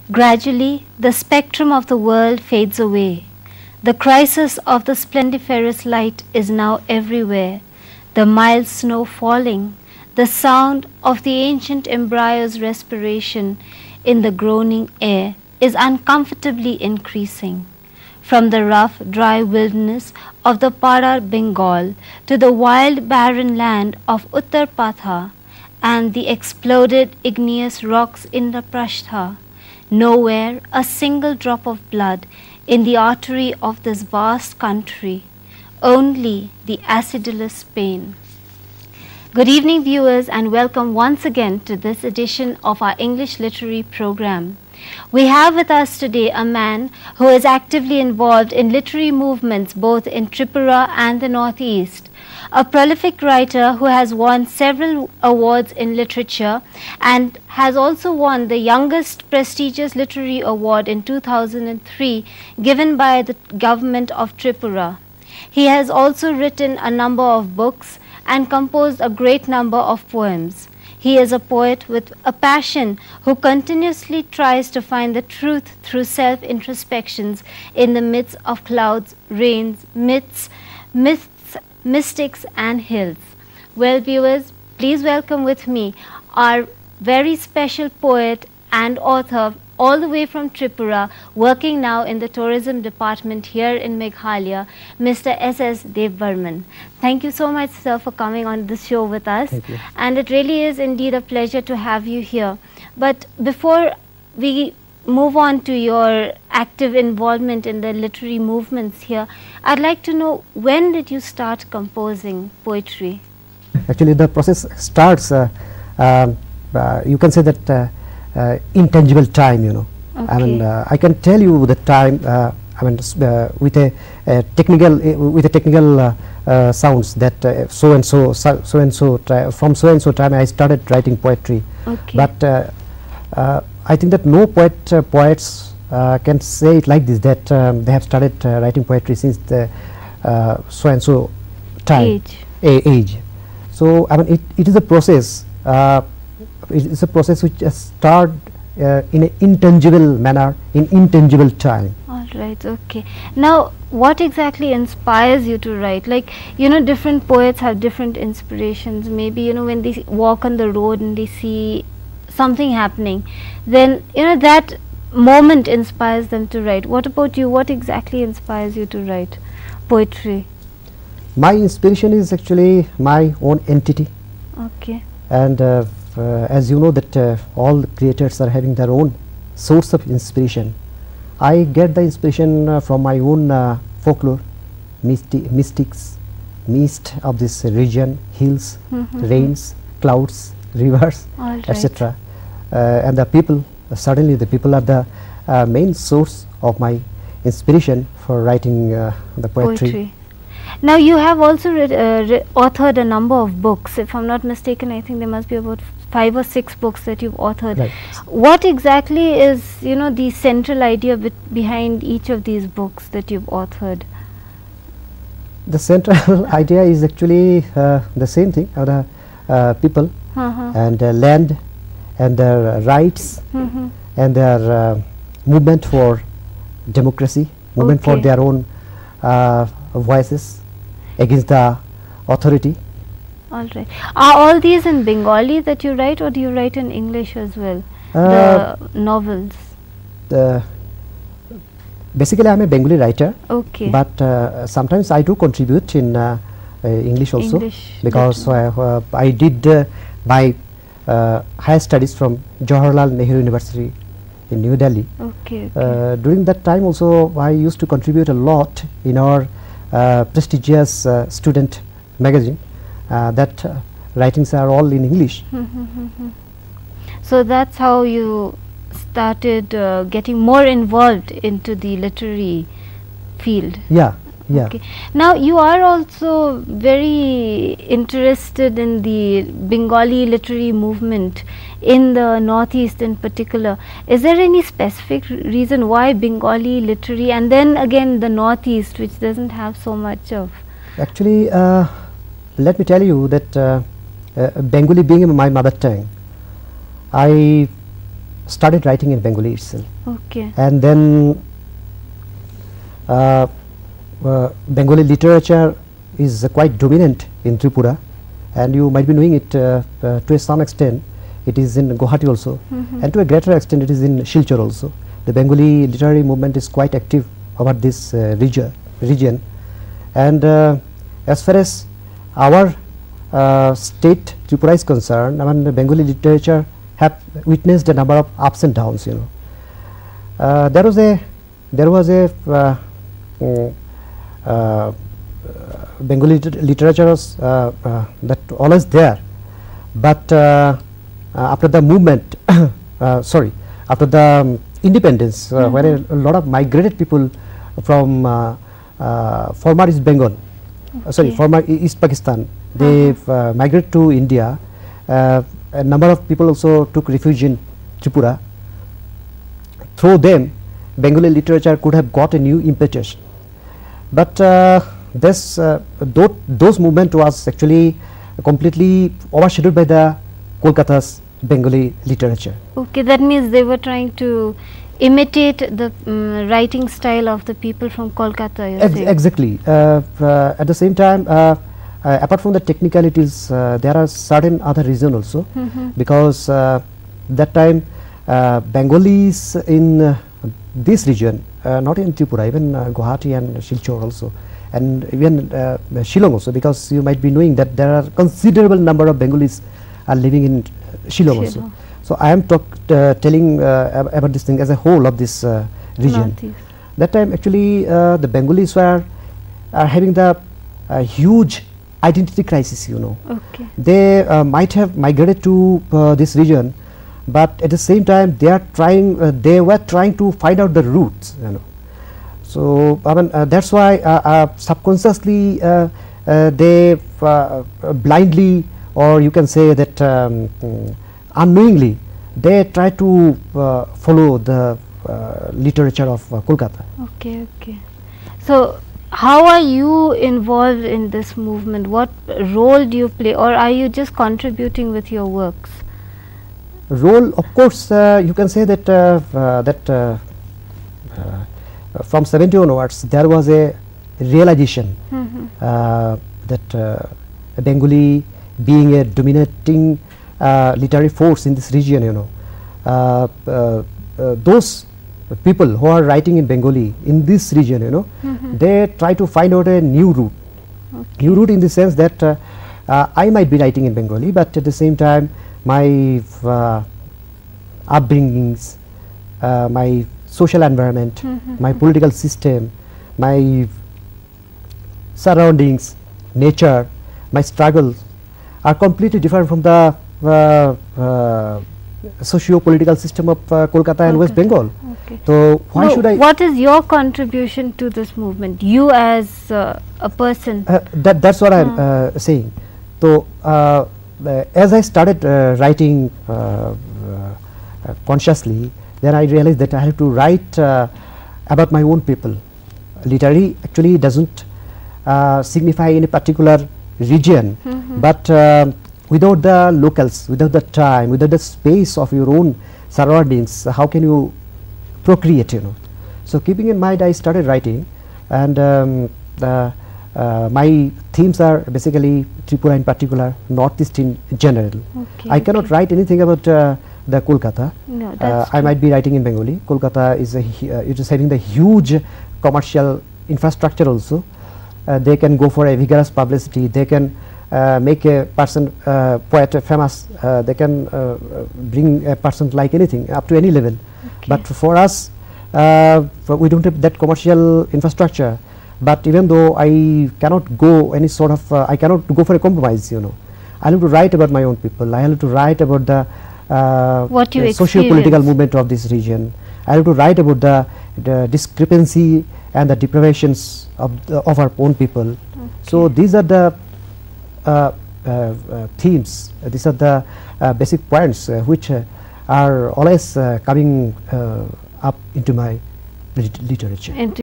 Gradually, the spectrum of the world fades away. The crisis of the splendiferous light is now everywhere. The mild snow falling, the sound of the ancient embryo's respiration in the groaning air is uncomfortably increasing. From the rough, dry wilderness of the Para Bengal to the wild, barren land of Uttar Patha and the exploded igneous rocks in the Prashtha, nowhere a single drop of blood in the artery of this vast country, only the acidulous pain. Good evening, viewers, and welcome once again to this edition of our English literary program. We have with us today a man who is actively involved in literary movements both in Tripura and the Northeast, a prolific writer who has won several awards in literature and has also won the youngest prestigious literary award in 2003 given by the Government of Tripura. He has also written a number of books and composed a great number of poems. He is a poet with a passion who continuously tries to find the truth through self-introspections in the midst of clouds, rains, myths, mystics and hills. Well, viewers, please welcome with me our very special poet and author all the way from Tripura, working now in the tourism department here in Meghalaya, Mr. S.S. Devbarman. Thank you so much, sir, for coming on this show with us. Thank you. And it really is indeed a pleasure to have you here. But before we move on to your active involvement in the literary movements here, I'd like to know, when did you start composing poetry? Actually, the process starts, you can say that intangible time, you know. Okay. I mean, I can tell you the time, I mean, with a technical sounds that so and so from so and so time I started writing poetry. Okay. But I think that no poets can say it like this, that they have started writing poetry since the so and so time age. So I mean, it is a process. It is a process which starts in an intangible manner, in intangible time. All right, okay. Now, what exactly inspires you to write? Like, you know, different poets have different inspirations. Maybe, you know, when they walk on the road and they see something happening, then, you know, that moment inspires them to write. What about you? What exactly inspires you to write poetry? My inspiration is actually my own entity. Okay. And as you know that all creators are having their own source of inspiration. I get the inspiration from my own folklore, mystics, mist of this region, hills, rains, clouds, rivers, etc. And the people, certainly the people are the main source of my inspiration for writing the poetry. Now, you have also authored a number of books. If I'm not mistaken, I think there must be about 5 or 6 books that you've authored. Right. What exactly is, you know, the central idea behind each of these books that you've authored? The central idea is actually the same thing, the people and land and their rights and their movement for democracy, movement for their own voices against the authority. All right. Are all these in Bengali that you write, or do you write in English as well? The novels. Basically, I am a Bengali writer. Okay. But sometimes I do contribute in English also, because I did my higher studies from Jawaharlal Nehru University in New Delhi. Okay. During that time also, I used to contribute a lot in our prestigious student magazine. That writings are all in English. So that's how you started getting more involved into the literary field. Yeah, yeah. Okay. Now, you are also very interested in the Bengali literary movement in the Northeast in particular. Is there any specific reason why Bengali literary, and then again the Northeast, which doesn't have so much of? Actually, let me tell you that Bengali being my mother tongue, I started writing in Bengali itself. Okay. And then Bengali literature is quite dominant in Tripura, and you might be knowing it to some extent. It is in Guwahati also, and to a greater extent it is in Silchar also. The Bengali literary movement is quite active about this region. And as far as our state Tripura is concerned, I mean, the Bengali literature have witnessed a number of ups and downs. You know, there was a Bengali literature was that always there, but after the movement, after the independence, where a lot of migrated people from former East Bengal, former East Pakistan, they migrated to India. A number of people also took refuge in Tripura. Through them, Bengali literature could have got a new impetus. But those movement was actually completely overshadowed by the Kolkata's Bengali literature. Okay, that means they were trying to imitate the writing style of the people from Kolkata. Exactly. At the same time, apart from the technicalities, there are certain other reasons also, because that time Bengalis in this region, not in Tripura, even Guwahati and Silchar also, and even Shillong also, because you might be knowing that there are considerable number of Bengalis are living in Shillong also. So I am telling about this thing as a whole of this region. That time actually the Bengalis were having the huge identity crisis, you know. Okay. They might have migrated to this region, but at the same time they are trying. They were trying to find out the roots, you know. So I mean, that's why subconsciously they blindly, or you can say that unknowingly, they try to follow the literature of Kolkata. Okay, okay. So how are you involved in this movement? What role do you play, or are you just contributing with your works? Role, of course, you can say that from 70 onwards there was a realization that Bengali being a dominating literary force in this region, you know, those people who are writing in Bengali in this region, you know, they try to find out a new route. Okay. New route in the sense that I might be writing in Bengali, but at the same time my upbringings, my social environment, my political system, my surroundings, nature, my struggles are completely different from the socio-political system of Kolkata and West Bengal. Okay. So why should I? What is your contribution to this movement? You as a person. That's what I'm saying. So as I started writing consciously, then I realized that I have to write about my own people. Literary actually doesn't signify any particular region, but without the locals, without the time, without the space of your own surroundings, how can you procreate, you know? So keeping in mind, I started writing, and my themes are basically Tripura in particular, Northeast in general. Okay, I cannot write anything about the Kolkata. No, that's I might be writing in Bengali. Kolkata is it is having the huge commercial infrastructure also. They can go for a vigorous publicity. They can make a person poet famous. They can bring a person like anything up to any level. Okay. But for us, we don't have that commercial infrastructure. But even though I cannot go any sort of, I cannot go for a compromise, you know. I have to write about my own people. I have to write about the socio-political movement of this region. I have to write about the discrepancy and the deprivations of our own people. Okay. So these are the themes. These are the basic points which are always coming up into my literature.